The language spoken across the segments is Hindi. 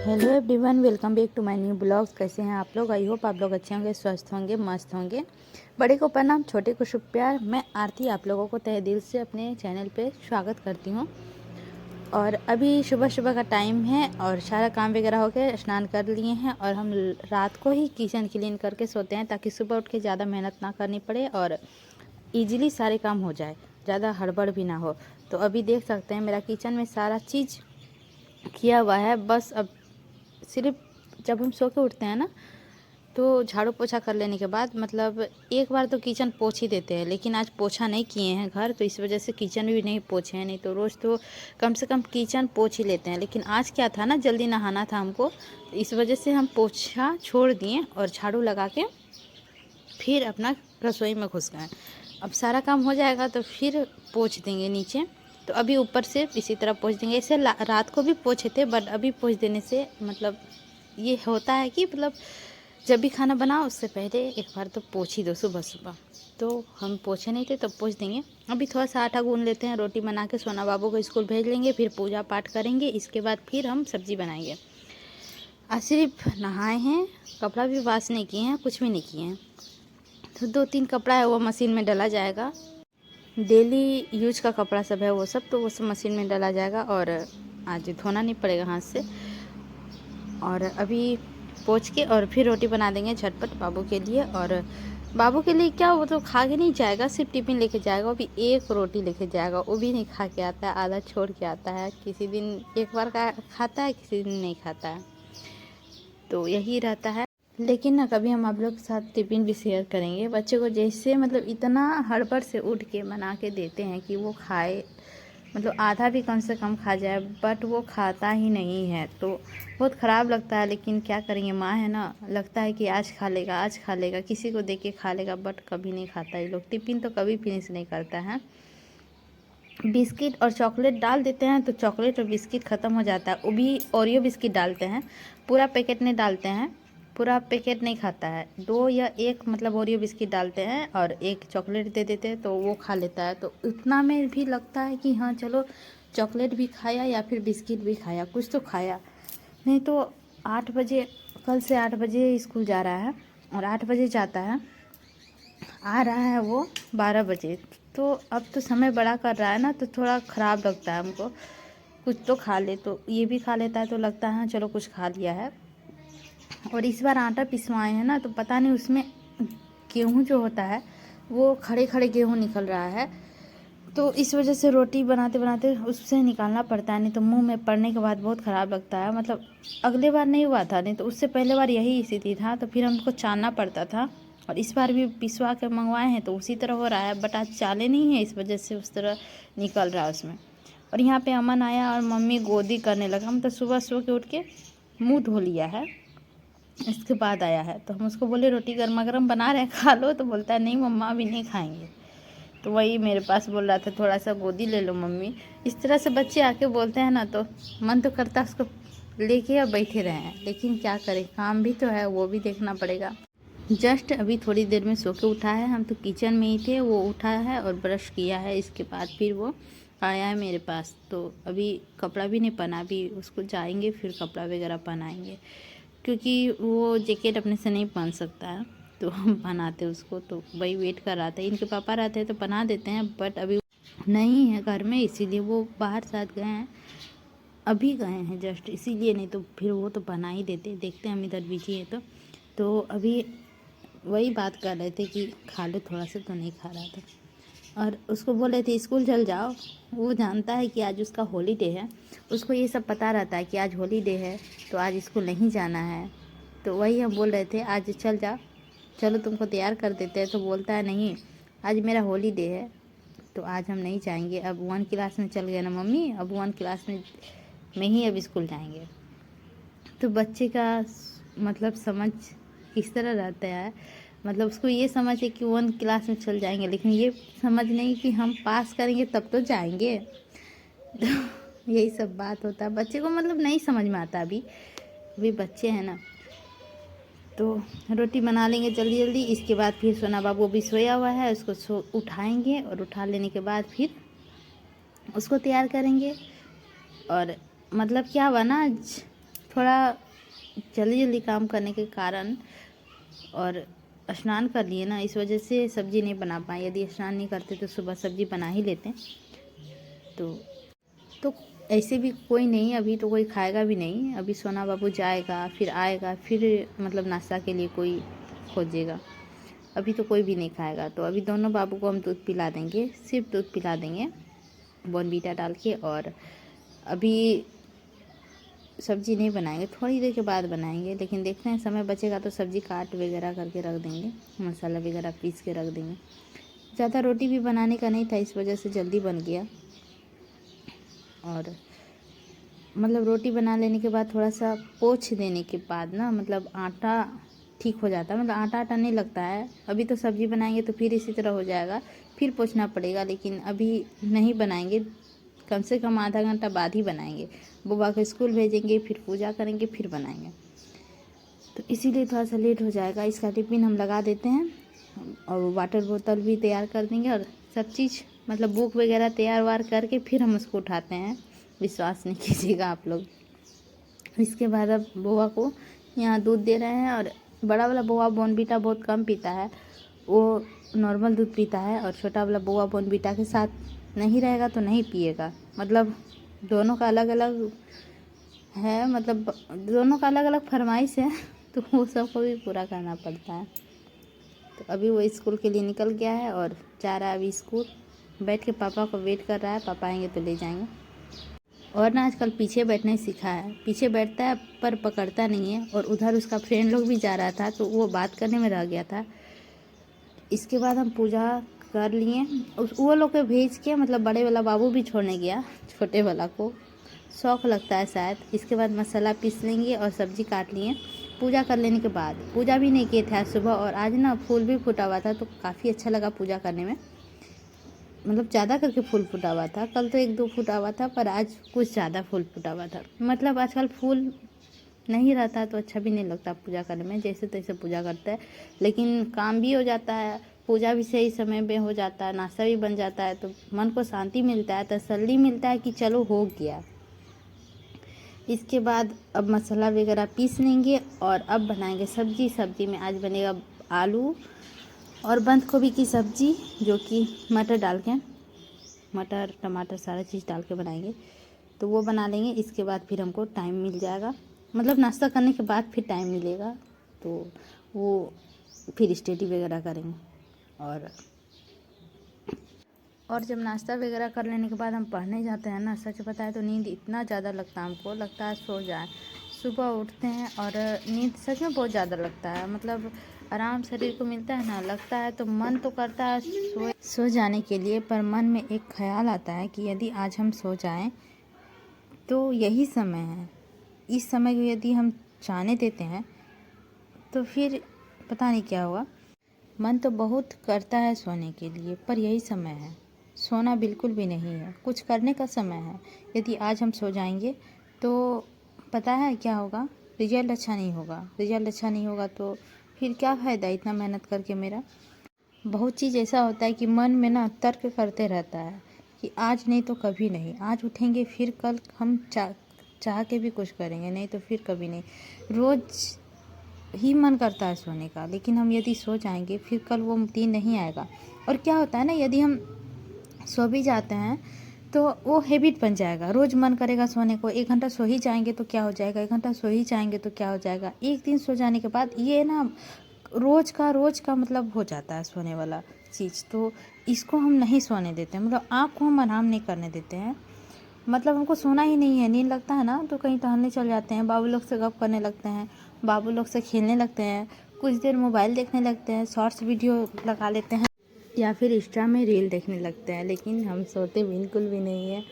Hello everyone, welcome back to my new blogs. कैसे हैं आप लोग? आई होप आप लोग अच्छे होंगे, स्वस्थ होंगे, मस्त होंगे। बड़े को प्रणाम, छोटे को शुभ प्यार। मैं आरती आप लोगों को तहे दिल से अपने चैनल पे स्वागत करती हूँ। और अभी सुबह सुबह का टाइम है और सारा काम वगैरह हो गया, स्नान कर लिए हैं और हम रात को ही किचन क्लीन करके सोते हैं ताकि सुबह उठ के ज़्यादा मेहनत ना करनी पड़े और ईजिली सारे काम हो जाए, ज़्यादा हड़बड़ भी ना हो। तो अभी देख सकते हैं मेरा किचन में सारा चीज़ किया हुआ है। बस अब सिर्फ जब हम सो के उठते हैं ना तो झाड़ू पोछा कर लेने के बाद मतलब एक बार तो किचन पोछ ही देते हैं, लेकिन आज पोछा नहीं किए हैं घर, तो इस वजह से किचन भी नहीं पोछे हैं। नहीं तो रोज़ तो कम से कम किचन पोछ ही लेते हैं, लेकिन आज क्या था ना, जल्दी नहाना था हमको, तो इस वजह से हम पोछा छोड़ दिए और झाड़ू लगा के फिर अपना रसोई में घुस गए। अब सारा काम हो जाएगा तो फिर पोछ देंगे नीचे। तो अभी ऊपर से इसी तरह पोछ देंगे। इसे रात को भी पोछे थे, बट अभी पोछ देने से मतलब ये होता है कि मतलब जब भी खाना बनाओ उससे पहले एक बार तो पोछ ही दो सुबह सुबह। तो हम पोछे नहीं थे तो पोछ देंगे। अभी थोड़ा सा आटा गूंद लेते हैं, रोटी बना के सोना बाबू को स्कूल भेज लेंगे, फिर पूजा पाठ करेंगे, इसके बाद फिर हम सब्ज़ी बनाएंगे। आज सिर्फ नहाए हैं, कपड़ा भी वॉश नहीं किए हैं, कुछ भी नहीं किए हैं। तो 2-3 कपड़ा है वो मशीन में डाला जाएगा, डेली यूज का कपड़ा सब है वो सब, तो वो सब मशीन में डाला जाएगा और आज धोना नहीं पड़ेगा हाथ से। और अभी पोंछ के और फिर रोटी बना देंगे झटपट बाबू के लिए। और बाबू के लिए क्या, वो तो खा के नहीं जाएगा, सिर्फ टिफ़िन लेके जाएगा। वो भी एक रोटी लेके जाएगा, वो भी नहीं खा के आता है, आधा छोड़ के आता है। किसी दिन एक बार का खाता है, किसी दिन नहीं खाता है, तो यही रहता है। लेकिन ना कभी हम आप लोग के साथ टिफ़िन भी शेयर करेंगे। बच्चे को जैसे मतलब इतना हड़बड़ से उठ के बना के देते हैं कि वो खाए, मतलब आधा भी कम से कम खा जाए, बट वो खाता ही नहीं है, तो बहुत ख़राब लगता है। लेकिन क्या करेंगे, माँ है ना, लगता है कि आज खा लेगा, आज खा लेगा, किसी को देख के खा लेगा, बट कभी नहीं खाता ये लोग। टिफ़िन तो कभी फिनिश नहीं करता है। बिस्किट और चॉकलेट डाल देते हैं तो चॉकलेट और बिस्किट ख़त्म हो जाता है। वो भी ओरियो बिस्किट डालते हैं, पूरा पैकेट नहीं डालते हैं, पूरा पैकेट नहीं खाता है। 2 या 1 मतलब ओरियो बिस्किट डालते हैं और 1 चॉकलेट दे देते हैं तो वो खा लेता है। तो इतना में भी लगता है कि हाँ चलो चॉकलेट भी खाया या फिर बिस्किट भी खाया, कुछ तो खाया। नहीं तो 8 बजे, कल से 8 बजे स्कूल जा रहा है और 8 बजे जाता है, आ रहा है वो 12 बजे। तो अब तो समय बड़ा कर रहा है ना, तो थोड़ा ख़राब लगता है हमको। कुछ तो खा ले, तो ये भी खा लेता है तो लगता है चलो कुछ खा लिया है। और इस बार आटा पिसवाए हैं ना, तो पता नहीं उसमें गेहूँ जो होता है वो खड़े खड़े गेहूँ निकल रहा है, तो इस वजह से रोटी बनाते बनाते उससे निकालना पड़ता है। नहीं तो मुंह में पड़ने के बाद बहुत ख़राब लगता है। मतलब अगले बार नहीं हुआ था, नहीं तो उससे पहले बार यही स्थिति था, तो फिर हमको छानना पड़ता था। और इस बार भी पिसवा के मंगवाए हैं तो उसी तरह हो रहा है, बट आज चाले नहीं है, इस वजह से उस तरह निकल रहा है उसमें। और यहाँ पे अमन आया और मम्मी गोदी करने लगा। हम तो सुबह सो के उठ के मुँह धो लिया है, इसके बाद आया है, तो हम उसको बोले रोटी गर्मा गर्म बना रहे हैं, खा लो, तो बोलता है नहीं मम्मा अभी नहीं खाएंगे। तो वही मेरे पास बोल रहा था थोड़ा सा गोदी ले लो मम्मी। इस तरह से बच्चे आके बोलते हैं ना, तो मन तो करता है उसको लेके अब बैठे रहे हैं, लेकिन क्या करें, काम भी तो है, वो भी देखना पड़ेगा। जस्ट अभी थोड़ी देर में सो के उठा है, हम तो किचन में ही थे, वो उठा है और ब्रश किया है, इसके बाद फिर वो आया है मेरे पास। तो अभी कपड़ा भी नहीं पहना, अभी उसको जाएंगे फिर कपड़ा वगैरह पहनाएंगे, क्योंकि वो जैकेट अपने से नहीं पहन सकता है, तो हम पहनाते उसको। तो वही वेट कर रहा था, इनके पापा रहते हैं तो पहना देते हैं, बट अभी नहीं है घर में, इसीलिए वो बाहर साथ गए हैं, अभी गए हैं जस्ट, इसीलिए। नहीं तो फिर वो तो पहना ही देते। देखते हैं हम इधर बिजी है तो अभी वही बात कर रहे थे कि खा लो थोड़ा सा, तो नहीं खा रहा था। और उसको बोल रहे थे स्कूल चल जाओ, वो जानता है कि आज उसका हॉलीडे है, उसको ये सब पता रहता है कि आज हॉलीडे है तो आज स्कूल नहीं जाना है। तो वही हम बोल रहे थे आज चल जा, चलो तुमको तैयार कर देते हैं, तो बोलता है नहीं आज मेरा हॉलीडे है, तो आज हम नहीं जाएंगे। अब 1 क्लास में चल गया ना मम्मी, अब 1 क्लास में ही अब स्कूल जाएंगे। तो बच्चे का मतलब समझ किस तरह रहता है, मतलब उसको ये समझ है कि 1 क्लास में चल जाएंगे, लेकिन ये समझ नहीं कि हम पास करेंगे तब तो जाएंगे। तो यही सब बात होता है बच्चे को, मतलब नहीं समझ में आता अभी बच्चे हैं ना। तो रोटी बना लेंगे जल्दी जल्दी, इसके बाद फिर सोना बाबू अभी सोया हुआ है, उसको उठाएंगे और उठा लेने के बाद फिर उसको तैयार करेंगे। और मतलब क्या हुआ ना, आज थोड़ा जल्दी जल्दी काम करने के कारण और स्नान कर लिए ना, इस वजह से सब्ज़ी नहीं बना पाए। यदि स्नान नहीं करते तो सुबह सब्ज़ी बना ही लेते। तो ऐसे भी कोई नहीं, अभी तो कोई खाएगा भी नहीं। अभी सोना बाबू जाएगा फिर आएगा, फिर मतलब नाश्ता के लिए कोई खोजेगा। अभी तो कोई भी नहीं खाएगा। तो अभी दोनों बाबू को हम दूध पिला देंगे, सिर्फ दूध पिला देंगे बॉर्नवीटा डाल के। और अभी सब्ज़ी नहीं बनाएंगे, थोड़ी देर के बाद बनाएंगे, लेकिन देखते हैं समय बचेगा तो सब्ज़ी काट वगैरह करके रख देंगे, मसाला वगैरह पीस के रख देंगे। ज़्यादा रोटी भी बनाने का नहीं था, इस वजह से जल्दी बन गया। और मतलब रोटी बना लेने के बाद थोड़ा सा पोंछ देने के बाद ना, मतलब आटा ठीक हो जाता है, मतलब आटा आटा नहीं लगता है। अभी तो सब्ज़ी बनाएंगे तो फिर इसी तरह हो जाएगा, फिर पोंछना पड़ेगा, लेकिन अभी नहीं बनाएंगे, कम से कम आधा घंटा बाद ही बनाएंगे। बुआ को स्कूल भेजेंगे, फिर पूजा करेंगे, फिर बनाएंगे, तो इसीलिए थोड़ा सा लेट हो जाएगा। इसका टिफ़िन हम लगा देते हैं और वाटर बोतल भी तैयार कर देंगे, और सब चीज़ मतलब बुक वगैरह तैयार वार करके फिर हम उसको उठाते हैं। विश्वास नहीं कीजिएगा आप लोग। इसके बाद अब बुआ को यहाँ दूध दे रहे हैं, और बड़ा वाला बुआ बॉर्नवीटा बहुत कम पीता है, वो नॉर्मल दूध पीता है। और छोटा वाला बुआ बॉर्नवीटा के साथ नहीं रहेगा तो नहीं पिएगा, मतलब दोनों का अलग अलग है, मतलब दोनों का अलग अलग फरमाइश है, तो वो सबको भी पूरा करना पड़ता है। तो अभी वो स्कूल के लिए निकल गया है और जा रहा है अभी स्कूल, बैठ के पापा को वेट कर रहा है, पापा आएंगे तो ले जाएंगे। और ना आजकल पीछे बैठना ही सीखा है, पीछे बैठता है पर पकड़ता नहीं है। और उधर उसका फ्रेंड लोग भी जा रहा था, तो वो बात करने में रह गया था। इसके बाद हम पूजा कर लिए, वो लोग को भेज के, मतलब बड़े वाला बाबू भी छोड़ने गया, छोटे वाला को शौक लगता है शायद। इसके बाद मसाला पीस लेंगे और सब्ज़ी काट लिए। पूजा कर लेने के बाद, पूजा भी नहीं किए थे आज सुबह, और आज ना फूल भी फूटा हुआ था, तो काफ़ी अच्छा लगा पूजा करने में, मतलब ज़्यादा करके फूल फूटा हुआ था। कल तो 1-2 फूटा हुआ था, पर आज कुछ ज़्यादा फूल फूटा हुआ था। मतलब आजकल फूल नहीं रहता तो अच्छा भी नहीं लगता पूजा करने में, जैसे तैसे पूजा करते हैं, लेकिन काम भी हो जाता है, पूजा भी सही समय पे हो जाता है, नाश्ता भी बन जाता है, तो मन को शांति मिलता है, तसल्ली मिलता है कि चलो हो गया। इसके बाद अब मसाला वगैरह पीस लेंगे और अब बनाएंगे सब्ज़ी। सब्ज़ी में आज बनेगा आलू और बंद गोभी की सब्ज़ी, जो कि मटर डाल के, मटर टमाटर सारा चीज़ डाल के बनाएंगे, तो वो बना लेंगे। इसके बाद फिर हमको टाइम मिल जाएगा, मतलब नाश्ता करने के बाद फिर टाइम मिलेगा, तो वो फिर स्टडी वगैरह करेंगे। और जब नाश्ता वगैरह कर लेने के बाद हम पढ़ने जाते हैं ना, सच बताए तो नींद इतना ज़्यादा लगता है हमको, लगता है सो जाए। सुबह उठते हैं और नींद सच में बहुत ज़्यादा लगता है, मतलब आराम शरीर को मिलता है ना, लगता है तो मन तो करता है सो जाने के लिए, पर मन में एक ख्याल आता है कि यदि आज हम सो जाएं तो यही समय है, इस समय को यदि हम जाने देते हैं तो फिर पता नहीं क्या होगा। मन तो बहुत करता है सोने के लिए, पर यही समय है, सोना बिल्कुल भी नहीं है, कुछ करने का समय है। यदि आज हम सो जाएंगे तो पता है क्या होगा, रिजल्ट अच्छा नहीं होगा। रिजल्ट अच्छा नहीं होगा तो फिर क्या फ़ायदा इतना मेहनत करके मेरा। बहुत चीज़ ऐसा होता है कि मन में ना तर्क करते रहता है कि आज नहीं तो कभी नहीं, आज उठेंगे फिर कल हम चाह के भी कुछ करेंगे, नहीं तो फिर कभी नहीं। रोज़ ही मन करता है सोने का, लेकिन हम यदि सो जाएंगे फिर कल वो दिन नहीं आएगा। और क्या होता है ना, यदि हम सो भी जाते हैं तो वो हैबिट बन जाएगा, रोज़ मन करेगा सोने को। 1 घंटा सो ही जाएंगे तो क्या हो जाएगा, 1 घंटा सो ही जाएंगे तो क्या हो जाएगा। एक दिन सो जाने के बाद ये ना रोज़ का मतलब हो जाता है सोने वाला चीज़, तो इसको हम नहीं सोने देते हैं, मतलब आँख को हम आराम नहीं करने देते हैं। मतलब हमको सोना ही नहीं है, नींद लगता है ना तो कहीं टहलने चल जाते हैं, बाबू लोग से गप करने लगते हैं, बाबू लोग से खेलने लगते हैं, कुछ देर मोबाइल देखने लगते हैं, शॉर्ट्स वीडियो लगा लेते हैं या फिर इंस्टा में रील देखने लगते हैं, लेकिन हम सोते बिल्कुल भी नहीं है।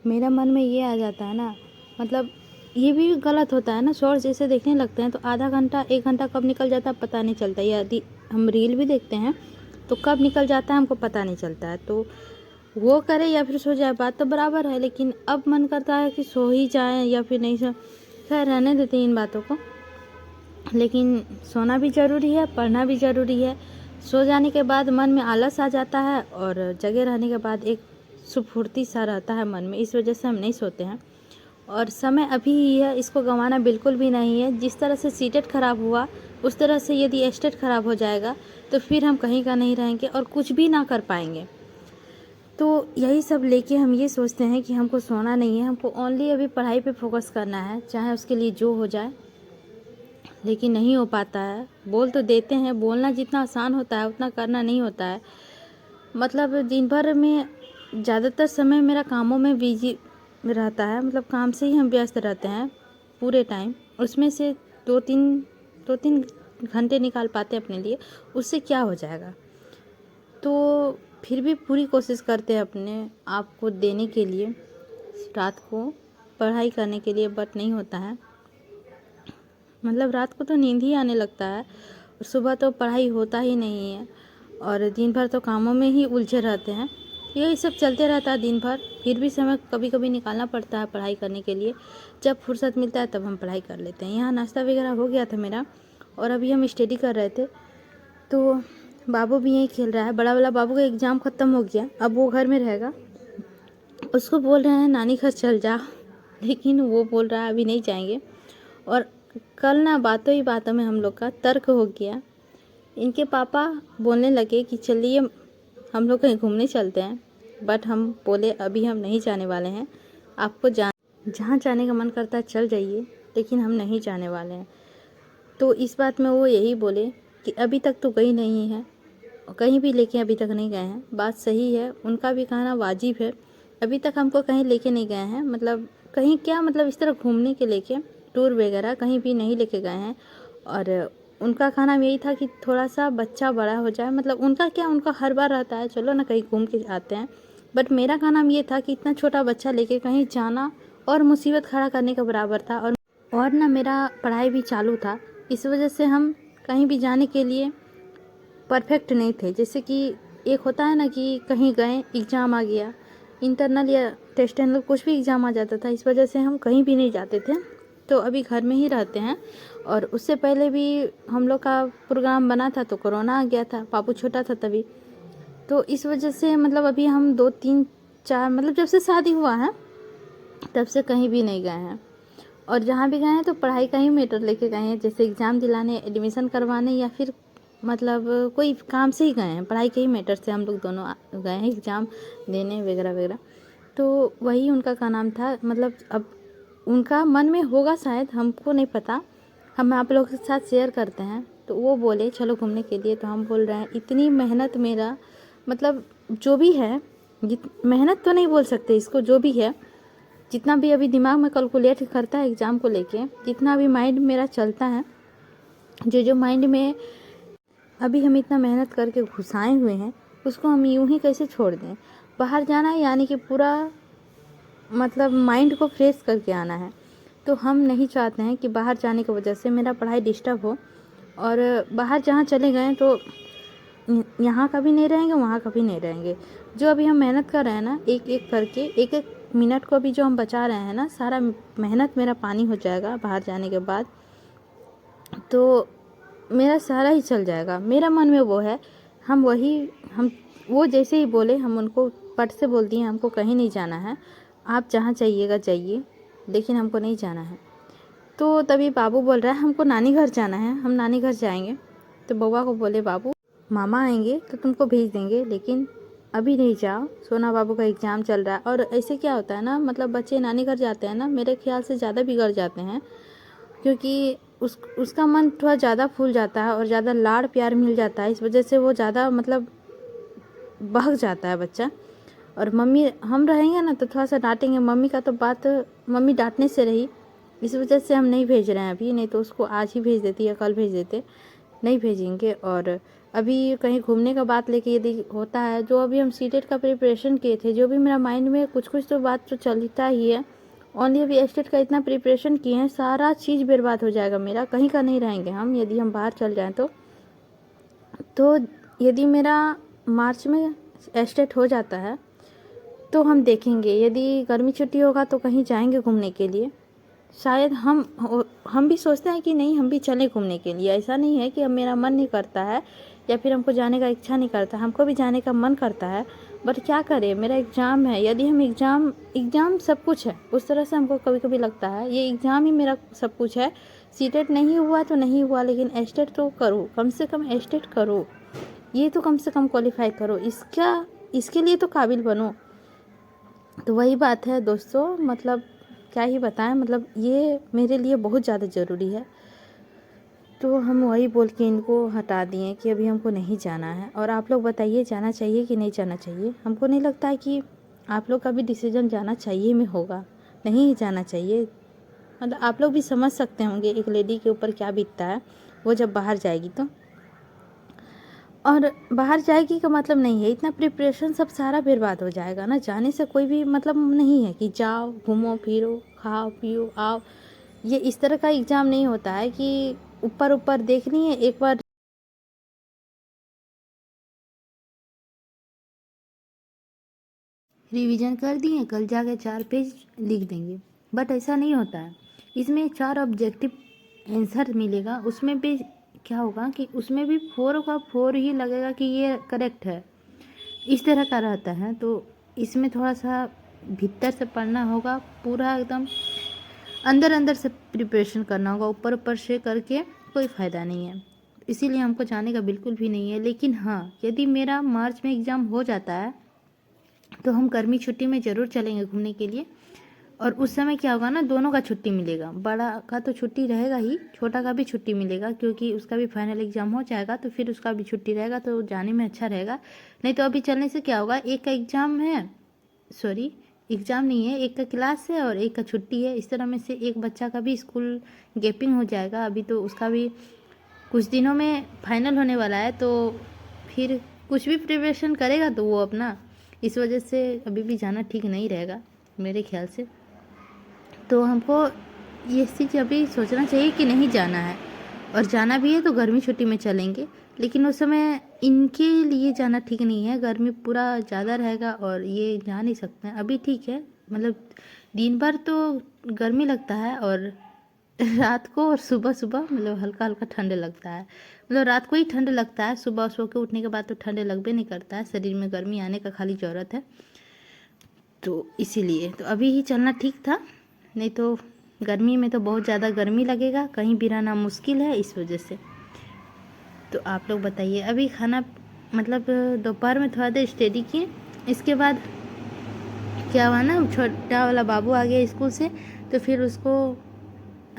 मेरा मन में ये आ जाता है ना, मतलब ये भी गलत होता है ना। शॉर्ट्स जैसे देखने लगते हैं तो आधा घंटा 1 घंटा कब निकल जाता है पता नहीं चलता। यदि हम रील भी देखते हैं तो कब निकल जाता है हमको पता नहीं चलता है। तो वो करे या फिर सो जाए, बात तो बराबर है, लेकिन अब मन करता है कि सो ही जाए या फिर नहीं सो। खैर रहने देते हैं इन बातों को, लेकिन सोना भी ज़रूरी है, पढ़ना भी ज़रूरी है। सो जाने के बाद मन में आलस आ जाता है और जगे रहने के बाद एक स्फूर्ति सा रहता है मन में, इस वजह से हम नहीं सोते हैं। और समय अभी ही है, इसको गंवाना बिल्कुल भी नहीं है। जिस तरह से सीटेट ख़राब हुआ उस तरह से यदि एस्टेट ख़राब हो जाएगा तो फिर हम कहीं का नहीं रहेंगे और कुछ भी ना कर पाएंगे। तो यही सब लेके हम ये सोचते हैं कि हमको सोना नहीं है, हमको ओनली अभी पढ़ाई पे फोकस करना है, चाहे उसके लिए जो हो जाए। लेकिन नहीं हो पाता है। बोल तो देते हैं, बोलना जितना आसान होता है उतना करना नहीं होता है। मतलब दिन भर में ज़्यादातर समय मेरा कामों में बिजी रहता है, मतलब काम से ही हम व्यस्त रहते हैं पूरे टाइम। उसमें से दो तीन घंटे निकाल पाते हैं अपने लिए, उससे क्या हो जाएगा। तो फिर भी पूरी कोशिश करते हैं अपने आप को देने के लिए, रात को पढ़ाई करने के लिए, बट नहीं होता है। मतलब रात को तो नींद ही आने लगता है और सुबह तो पढ़ाई होता ही नहीं है और दिन भर तो कामों में ही उलझे रहते हैं। यही सब चलते रहता है दिन भर। फिर भी समय कभी कभी निकालना पड़ता है पढ़ाई करने के लिए। जब फुर्सत मिलता है तब हम पढ़ाई कर लेते हैं। यहाँ नाश्ता वगैरह हो गया था मेरा और अभी हम स्टडी कर रहे थे। तो बाबू भी यहीं खेल रहा है। बड़ा वाला बाबू का एग्ज़ाम ख़त्म हो गया, अब वो घर में रहेगा। उसको बोल रहे हैं नानी घर चल जा, लेकिन वो बोल रहा है अभी नहीं जाएंगे। और कल ना बातों ही बातों में हम लोग का तर्क हो गया। इनके पापा बोलने लगे कि चलिए हम लोग कहीं घूमने चलते हैं, बट हम बोले अभी हम नहीं जाने वाले हैं। आपको जहाँ जाने का मन करता है चल जाइए, लेकिन हम नहीं जाने वाले हैं। तो इस बात में वो यही बोले कि अभी तक तो गई नहीं है, कहीं भी लेके अभी तक नहीं गए हैं। बात सही है, उनका भी कहना वाजिब है। अभी तक हमको कहीं लेके नहीं गए हैं, मतलब कहीं क्या, मतलब इस तरह घूमने के लेके टूर वगैरह कहीं भी नहीं लेके गए हैं। और उनका कहना यही था कि थोड़ा सा बच्चा बड़ा हो जाए, मतलब उनका क्या, उनका हर बार रहता है चलो ना कहीं घूम के आते हैं। बट मेरा कहना ये था कि इतना छोटा बच्चा लेके कहीं जाना और मुसीबत खड़ा करने के बराबर था। और ना मेरा पढ़ाई भी चालू था, इस वजह से हम कहीं भी जाने के लिए परफेक्ट नहीं थे। जैसे कि एक होता है ना कि कहीं गए, एग्ज़ाम आ गया, इंटरनल या टेस्टनल कुछ भी एग्ज़ाम आ जाता था, इस वजह से हम कहीं भी नहीं जाते थे। तो अभी घर में ही रहते हैं। और उससे पहले भी हम लोग का प्रोग्राम बना था तो कोरोना आ गया था, पापू छोटा था तभी। तो इस वजह से मतलब अभी हम 2 3 4 मतलब जब से शादी हुआ है तब से कहीं भी नहीं गए हैं। और जहाँ भी गए हैं तो पढ़ाई का ही मैटर लेके गए हैं, जैसे एग्ज़ाम दिलाने, एडमिशन करवाने या फिर मतलब कोई काम से ही गए हैं। पढ़ाई के ही मैटर से हम लोग दोनों गए हैं एग्ज़ाम देने वगैरह वगैरह। तो वही उनका का नाम था, मतलब अब उनका मन में होगा शायद, हमको नहीं पता। हम आप लोगों के साथ शेयर करते हैं। तो वो बोले चलो घूमने के लिए, तो हम बोल रहे हैं इतनी मेहनत मेरा, मतलब जो भी है, मेहनत तो नहीं बोल सकते इसको, जो भी है, जितना भी अभी दिमाग में कैलकुलेट करता है एग्ज़ाम को लेके, जितना भी माइंड मेरा चलता है, जो माइंड में अभी हम इतना मेहनत करके घुसाए हुए हैं, उसको हम यूं ही कैसे छोड़ दें। बाहर जाना है यानी कि पूरा मतलब माइंड को फ्रेश करके आना है। तो हम नहीं चाहते हैं कि बाहर जाने की वजह से मेरा पढ़ाई डिस्टर्ब हो। और बाहर जहाँ चले गए तो यहाँ कभी नहीं रहेंगे, वहाँ कभी नहीं रहेंगे। जो अभी हम मेहनत कर रहे हैं ना, एक एक करके, एक एक मिनट को भी जो हम बचा रहे हैं ना, सारा मेहनत मेरा पानी हो जाएगा बाहर जाने के बाद। तो मेरा सारा ही चल जाएगा। मेरा मन में वो है, हम वो जैसे ही बोले हम उनको पट से बोल दिए हमको कहीं नहीं जाना है, आप जहाँ चाहिएगा जाइए, लेकिन हमको नहीं जाना है। तो तभी बाबू बोल रहा है हमको नानी घर जाना है, हम नानी घर जाएंगे। तो बउआ को बोले बाबू मामा आएंगे तो तुमको भेज देंगे, लेकिन अभी नहीं जाओ, सोना बाबू का एग्ज़ाम चल रहा है। और ऐसे क्या होता है ना, मतलब बच्चे नानी घर जाते हैं ना, मेरे ख्याल से ज़्यादा बिगड़ जाते हैं, क्योंकि उसका मन थोड़ा ज़्यादा फूल जाता है और ज़्यादा लाड़ प्यार मिल जाता है। इस वजह से वो ज़्यादा मतलब बहक जाता है बच्चा। और मम्मी हम रहेंगे ना तो थोड़ा सा डांटेंगे, मम्मी का तो बात मम्मी डांटने से रही, इस वजह से हम नहीं भेज रहे हैं अभी, नहीं तो उसको आज ही भेज देती या कल भेज देते। नहीं भेजेंगे। और अभी कहीं घूमने का बात लेके यदि होता है, जो अभी हम सीटेट का प्रिपरेशन किए थे, जो भी मेरा माइंड में कुछ कुछ तो बात तो चलता ही है। ओनली अभी एस्टेट का इतना प्रिपरेशन किए हैं, सारा चीज़ बर्बाद हो जाएगा मेरा, कहीं का नहीं रहेंगे हम यदि हम बाहर चल जाएं तो यदि मेरा मार्च में एस्टेट हो जाता है तो हम देखेंगे, यदि गर्मी छुट्टी होगा तो कहीं जाएंगे घूमने के लिए। शायद हम भी सोचते हैं कि नहीं हम भी चलें घूमने के लिए, ऐसा नहीं है कि अब मेरा मन नहीं करता है या फिर हमको जाने का इच्छा नहीं करता, हमको भी जाने का मन करता है। बट क्या करें, मेरा एग्ज़ाम है, यदि हम एग्ज़ाम सब कुछ है, उस तरह से हमको कभी कभी लगता है ये एग्ज़ाम ही मेरा सब कुछ है। सीटेट नहीं हुआ तो नहीं हुआ, लेकिन एस्टेट तो करो, कम से कम एस्टेट करो, ये तो कम से कम क्वालिफाई करो, इसके लिए तो काबिल बनो। तो वही बात है दोस्तों, मतलब क्या ही बताएं, मतलब ये मेरे लिए बहुत ज़्यादा ज़रूरी है। तो हम वही बोल के इनको हटा दिए कि अभी हमको नहीं जाना है। और आप लोग बताइए, जाना चाहिए कि नहीं जाना चाहिए? हमको नहीं लगता है कि आप लोग का भी डिसीजन जाना चाहिए में होगा, नहीं जाना चाहिए। मतलब आप लोग भी समझ सकते होंगे एक लेडी के ऊपर क्या बीतता है वो जब बाहर जाएगी तो। और बाहर जाएगी का मतलब नहीं है इतना प्रिपरेशन सब सारा बर्बाद हो जाएगा ना, जाने से कोई भी मतलब नहीं है कि जाओ घूमो फिरो खाओ पियो आओ। ये इस तरह का एग्ज़ाम नहीं होता है कि ऊपर ऊपर देखनी है, एक बार रिवीजन कर दिए, कल जाके 4 पेज लिख देंगे। बट ऐसा नहीं होता है, इसमें 4 ऑब्जेक्टिव आंसर मिलेगा, उसमें भी क्या होगा कि उसमें भी 4 का 4 ही लगेगा कि ये करेक्ट है, इस तरह का रहता है। तो इसमें थोड़ा सा भीतर से पढ़ना होगा, पूरा एकदम अंदर अंदर से प्रिपरेशन करना होगा, ऊपर ऊपर से करके कोई फ़ायदा नहीं है। इसीलिए हमको जाने का बिल्कुल भी नहीं है। लेकिन हाँ, यदि मेरा मार्च में एग्ज़ाम हो जाता है तो हम गर्मी छुट्टी में ज़रूर चलेंगे घूमने के लिए। और उस समय क्या होगा ना, दोनों का छुट्टी मिलेगा, बड़ा का तो छुट्टी रहेगा ही, छोटा का भी छुट्टी मिलेगा, क्योंकि उसका भी फाइनल एग्ज़ाम हो जाएगा तो फिर उसका भी छुट्टी रहेगा, तो जाने में अच्छा रहेगा। नहीं तो अभी चलने से क्या होगा, एक का एग्ज़ाम है, सॉरी एग्ज़ाम नहीं है, एक का क्लास है और एक का छुट्टी है, इस तरह में से एक बच्चा का भी स्कूल गैपिंग हो जाएगा। अभी तो उसका भी कुछ दिनों में फाइनल होने वाला है, तो फिर कुछ भी प्रिपरेशन करेगा तो वो अपना, इस वजह से अभी भी जाना ठीक नहीं रहेगा मेरे ख्याल से। तो हमको ये चीज़ अभी सोचना चाहिए कि नहीं जाना है, और जाना भी है तो गर्मी छुट्टी में चलेंगे। लेकिन उस समय इनके लिए जाना ठीक नहीं है, गर्मी पूरा ज़्यादा रहेगा और ये जा नहीं सकते हैं। अभी ठीक है, मतलब दिन भर तो गर्मी लगता है और रात को और सुबह सुबह मतलब हल्का हल्का ठंड लगता है। मतलब रात को ही ठंड लगता है, सुबह सो के उठने के बाद तो ठंड लगबे नहीं करता है, शरीर में गर्मी आने का खाली ज़रूरत है। तो इसीलिए तो अभी ही चलना ठीक था, नहीं तो गर्मी में तो बहुत ज़्यादा गर्मी लगेगा, कहीं भी रहना मुश्किल है इस वजह से। तो आप लोग बताइए, अभी खाना मतलब दोपहर में थोड़ा देर स्टडी किए, इसके बाद क्या हुआ ना, छोटा वाला बाबू आ गया स्कूल से, तो फिर उसको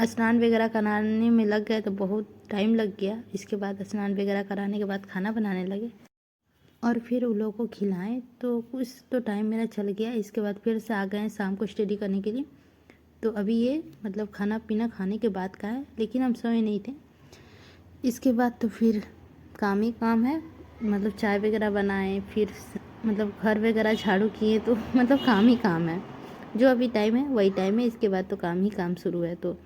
स्नान वगैरह कराने में लग गए, तो बहुत टाइम लग गया। इसके बाद स्नान वगैरह कराने के बाद खाना बनाने लगे और फिर उन लोगों को खिलाएं, तो कुछ तो टाइम मेरा चल गया। इसके बाद फिर से आ गए शाम को स्टडी करने के लिए। तो अभी ये मतलब खाना पीना खाने के बाद का है, लेकिन हम सोए नहीं थे। इसके बाद तो फिर काम ही काम है, मतलब चाय वगैरह बनाए, फिर मतलब घर वगैरह झाड़ू किए, तो मतलब काम ही काम है। जो अभी टाइम है वही टाइम है, इसके बाद तो काम ही काम शुरू है। तो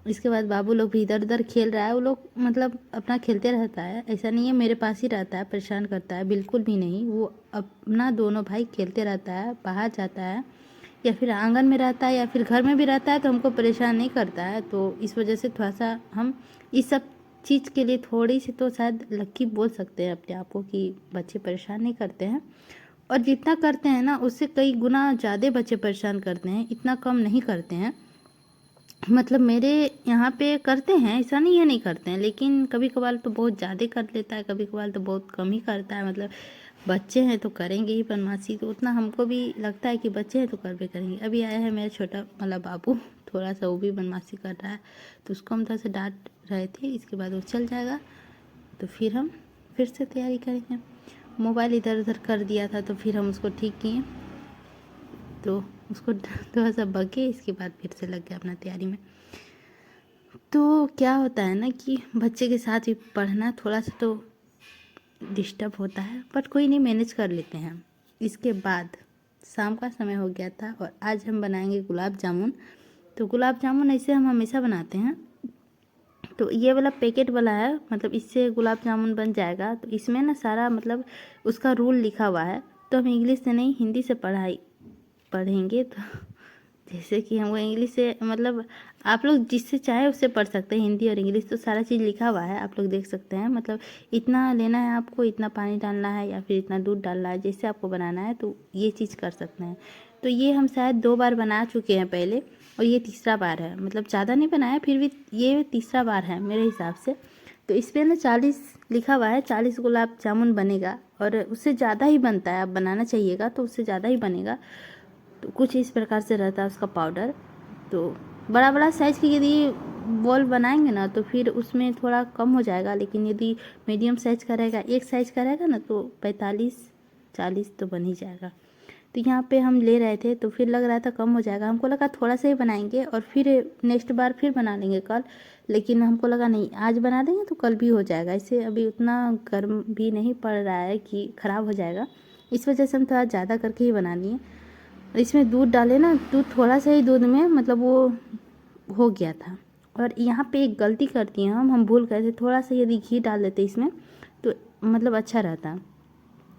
इसके बाद बाबू लोग भी इधर उधर खेल रहा है, वो लोग मतलब अपना खेलते रहता है, ऐसा नहीं है मेरे पास ही रहता है परेशान करता है, बिल्कुल भी नहीं। वो अपना दोनों भाई खेलते रहता है, बाहर जाता है या फिर आंगन में रहता है या फिर घर में भी रहता है, तो हमको परेशान नहीं करता है। तो इस वजह से थोड़ा सा हम इस सब चीज़ के लिए थोड़ी सी तो शायद लक्की बोल सकते हैं अपने आप को कि बच्चे परेशान नहीं करते हैं। और जितना करते हैं ना उससे कई गुना ज़्यादा बच्चे परेशान करते हैं, इतना कम नहीं करते हैं। मतलब मेरे यहाँ पे करते हैं, ऐसा नहीं है नहीं करते हैं, लेकिन कभी कभार तो बहुत ज़्यादा कर लेता है, कभी कभार तो बहुत कम ही करता है। मतलब बच्चे हैं तो करेंगे ही बदमाशी, तो उतना हमको भी लगता है कि बच्चे हैं तो कर भी करेंगे। अभी आया है मेरा छोटा वाला बाबू, थोड़ा सा वो भी बदमाशी कर रहा है, तो उसको हम थोड़ा सा डांट रहे थे। इसके बाद वो चल जाएगा तो फिर हम फिर से तैयारी करेंगे। मोबाइल इधर उधर कर दिया था तो फिर हम उसको ठीक किए, तो उसको थोड़ा सा बगे, इसके बाद फिर से लग गया अपना तैयारी में। तो क्या होता है ना कि बच्चे के साथ भी पढ़ना थोड़ा सा तो डिस्टर्ब होता है, बट कोई नहीं, मैनेज कर लेते हैं। इसके बाद शाम का समय हो गया था और आज हम बनाएंगे गुलाब जामुन। तो गुलाब जामुन ऐसे हम हमेशा बनाते हैं। तो ये वाला पैकेट वाला है, मतलब इससे गुलाब जामुन बन जाएगा। तो इसमें ना सारा मतलब उसका रूल लिखा हुआ है। तो हम इंग्लिश से नहीं, हिंदी से पढ़ेंगे। तो जैसे कि हमको इंग्लिश से मतलब आप लोग जिससे चाहे उससे पढ़ सकते हैं, हिंदी और इंग्लिश तो सारा चीज़ लिखा हुआ है, आप लोग देख सकते हैं। मतलब इतना लेना है आपको, इतना पानी डालना है या फिर इतना दूध डालना है, जैसे आपको बनाना है तो ये चीज़ कर सकते हैं। तो ये हम शायद 2 बार बना चुके हैं पहले, और ये तीसरा बार है। मतलब ज़्यादा नहीं बनाया, फिर भी ये तीसरा बार है मेरे हिसाब से। तो इस पर ना 40 लिखा हुआ है, 40 गुलाब जामुन बनेगा, और उससे ज़्यादा ही बनता है। आप बनाना चाहिएगा तो उससे ज़्यादा ही बनेगा। तो कुछ इस प्रकार से रहता है उसका पाउडर। तो बड़ा बड़ा साइज़ की यदि बॉल बनाएंगे ना तो फिर उसमें थोड़ा कम हो जाएगा, लेकिन यदि मीडियम साइज़ का रहेगा, एक साइज़ का रहेगा ना, तो 45-40 तो बन ही जाएगा। तो यहाँ पे हम ले रहे थे तो फिर लग रहा था कम हो जाएगा, हमको लगा थोड़ा सा ही बनाएंगे और फिर नेक्स्ट बार फिर बना लेंगे कल। लेकिन हमको लगा नहीं, आज बना देंगे तो कल भी हो जाएगा। इससे अभी उतना गर्म भी नहीं पड़ रहा है कि ख़राब हो जाएगा, इस वजह से हम थोड़ा ज़्यादा करके ही बना लिए। इसमें दूध डाले ना, दूध थोड़ा सा ही दूध में मतलब वो हो गया था। और यहाँ पे एक गलती करती हैं हम भूल गए थे, थोड़ा सा यदि घी डाल देते इसमें तो मतलब अच्छा रहता।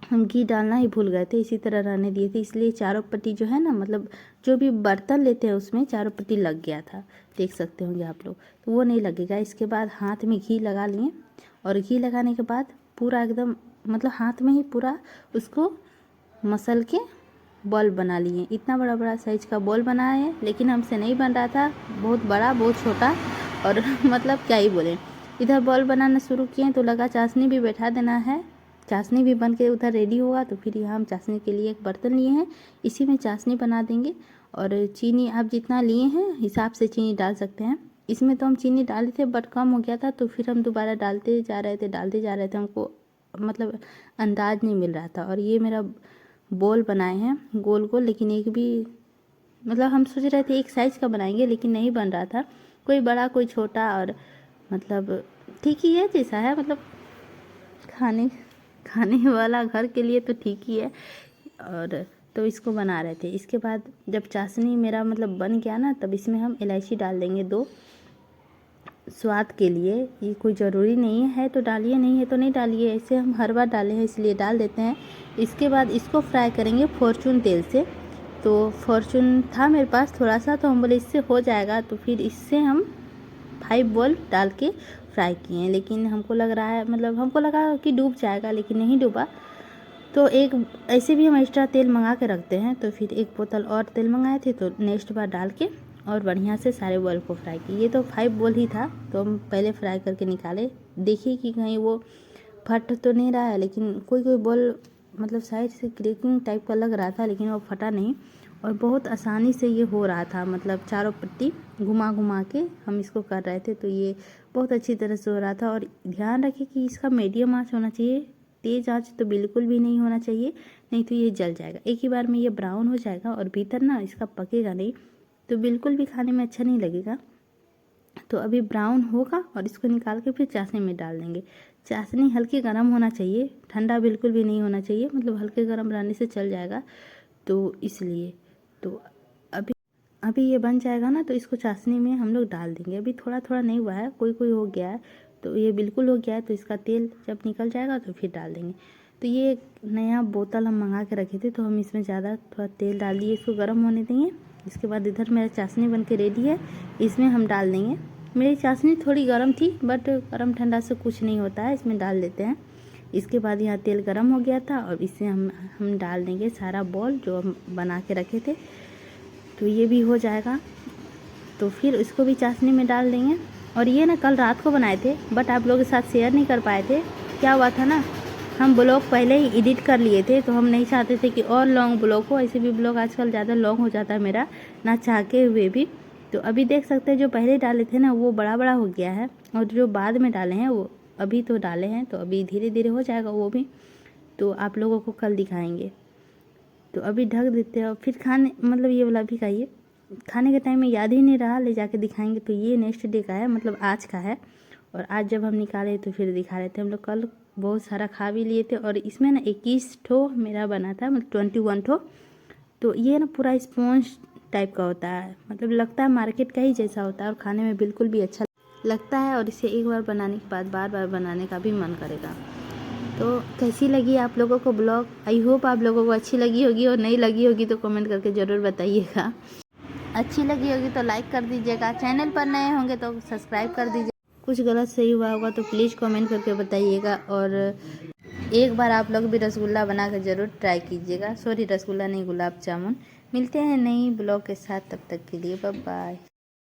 हम घी डालना ही भूल गए थे, इसी तरह रहने दिए थे, इसलिए चारों पट्टी जो है ना, मतलब जो भी बर्तन लेते हैं उसमें चारों पट्टी लग गया था, देख सकते होंगे आप लोग। तो वो नहीं लगेगा। इसके बाद हाथ में घी लगा लिए, और घी लगाने के बाद पूरा एकदम मतलब हाथ में ही पूरा उसको मसल के बॉल बना लिए। इतना बड़ा बड़ा साइज का बॉल बनाया है, लेकिन हमसे नहीं बन रहा था, बहुत बड़ा बहुत छोटा, और मतलब क्या ही बोले। इधर बॉल बनाना शुरू किए तो लगा चाशनी भी बैठा देना है, चाशनी भी बन के उधर रेडी होगा। तो फिर यहाँ हम चाशनी के लिए एक बर्तन लिए हैं, इसी में चाशनी बना देंगे। और चीनी आप जितना लिए हैं हिसाब से चीनी डाल सकते हैं। इसमें तो हम चीनी डाले थे बट कम हो गया था, तो फिर हम दोबारा डालते जा रहे थे, हमको मतलब अंदाज नहीं मिल रहा था। और ये मेरा बॉल बनाए हैं गोल गोल, लेकिन एक भी मतलब हम सोच रहे थे एक साइज़ का बनाएंगे, लेकिन नहीं बन रहा था, कोई बड़ा कोई छोटा। और मतलब ठीक ही है जैसा है, मतलब खाने खाने वाला घर के लिए तो ठीक ही है। और तो इसको बना रहे थे। इसके बाद जब चाशनी मेरा मतलब बन गया ना, तब इसमें हम इलायची डाल देंगे 2 स्वाद के लिए। ये कोई ज़रूरी नहीं है तो डालिए, नहीं है तो नहीं डालिए, ऐसे हम हर बार डाले हैं इसलिए डाल देते हैं। इसके बाद इसको फ्राई करेंगे फॉर्चून तेल से। तो फॉर्चून था मेरे पास थोड़ा सा, तो हम बोले इससे हो जाएगा, तो फिर इससे हम 5 बॉल डाल के फ्राई किए हैं। लेकिन हमको लग रहा है, मतलब हमको लगा कि डूब जाएगा, लेकिन नहीं डूबा। तो एक ऐसे भी हम एक्स्ट्रा तेल मंगा के रखते हैं, तो फिर 1 बोतल और तेल मंगाए थे, तो नेक्स्ट बार डाल के और बढ़िया से सारे बॉल को फ्राई किए। ये तो 5 बॉल ही था, तो हम पहले फ्राई करके निकाले, देखिए कि कहीं वो फट तो नहीं रहा है। लेकिन कोई कोई बॉल मतलब साइड से क्रैकिंग टाइप का लग रहा था, लेकिन वो फटा नहीं, और बहुत आसानी से ये हो रहा था। मतलब चारों पट्टी घुमा घुमा के हम इसको कर रहे थे, तो ये बहुत अच्छी तरह से हो रहा था। और ध्यान रखें कि इसका मीडियम आंच होना चाहिए, तेज़ आंच तो बिल्कुल भी नहीं होना चाहिए, नहीं तो ये जल जाएगा। एक ही बार में ये ब्राउन हो जाएगा और भीतर ना इसका पकेगा नहीं, तो बिल्कुल भी खाने में अच्छा नहीं लगेगा। तो अभी ब्राउन होगा और इसको निकाल के फिर चाशनी में डाल देंगे। चाशनी हल्की गर्म होना चाहिए, ठंडा बिल्कुल भी नहीं होना चाहिए, मतलब हल्के गर्म रहने से चल जाएगा, तो इसलिए। तो अभी अभी ये बन जाएगा ना, तो इसको चाशनी में हम लोग डाल देंगे। अभी थोड़ा थोड़ा नहीं हुआ है, कोई कोई हो गया है, तो ये बिल्कुल हो गया है। तो इसका तेल जब निकल जाएगा तो फिर डाल देंगे। तो ये एक नया बोतल हम मंगा के रखे थे, तो हम इसमें ज़्यादा थोड़ा तेल डाल दिए, इसको गर्म होने देंगे। इसके बाद इधर मेरा चाशनी बन के रेडी है, इसमें हम डाल देंगे। मेरी चाशनी थोड़ी गर्म थी, बट गर्म ठंडा से कुछ नहीं होता है, इसमें डाल देते हैं। इसके बाद यहाँ तेल गर्म हो गया था, और इससे हम डाल देंगे सारा बॉल जो हम बना के रखे थे। तो ये भी हो जाएगा, तो फिर इसको भी चाशनी में डाल देंगे। और ये ना कल रात को बनाए थे, बट आप लोगों के साथ शेयर नहीं कर पाए थे। क्या हुआ था ना, हम ब्लॉग पहले ही एडिट कर लिए थे, तो हम नहीं चाहते थे कि और लॉन्ग ब्लॉग हो। ऐसे भी ब्लॉग आजकल ज़्यादा लॉन्ग हो जाता है मेरा, ना चाह के हुए भी। तो अभी देख सकते हैं जो पहले डाले थे ना, वो बड़ा बड़ा हो गया है, और जो बाद में डाले हैं वो अभी तो डाले हैं, तो अभी धीरे धीरे हो जाएगा वो भी। तो आप लोगों को कल दिखाएंगे। तो अभी ढक देते हैं, और फिर खाने मतलब ये वाला भी खाइए। खाने के टाइम में याद ही नहीं रहा, ले जाके दिखाएंगे। तो ये नेक्स्ट डे का है, मतलब आज का है। और आज जब हम निकाले तो फिर दिखा रहे थे। हम लोग कल बहुत सारा खा भी लिए थे। और इसमें ना 21 ठो मेरा बना था, मतलब 21 ठो। तो ये ना पूरा स्पॉन्ज टाइप का होता है, मतलब लगता है मार्केट का ही जैसा होता है और खाने में बिल्कुल भी अच्छा लगता है। और इसे एक बार बनाने के बाद बार बार बनाने का भी मन करेगा। तो कैसी लगी आप लोगों को ब्लॉग? आई होप आप लोगों को अच्छी लगी होगी, और नहीं लगी होगी तो कमेंट करके ज़रूर बताइएगा। अच्छी लगी होगी तो लाइक कर दीजिएगा, चैनल पर नए होंगे तो सब्सक्राइब कर दीजिए। कुछ गलत सही हुआ होगा तो प्लीज़ कमेंट करके बताइएगा। और एक बार आप लोग भी रसगुल्ला बना कर ज़रूर ट्राई कीजिएगा। सॉरी, रसगुल्ला नहीं, गुलाब जामुन। मिलते हैं नई ब्लॉग के साथ, तब तक के लिए बाय बाय।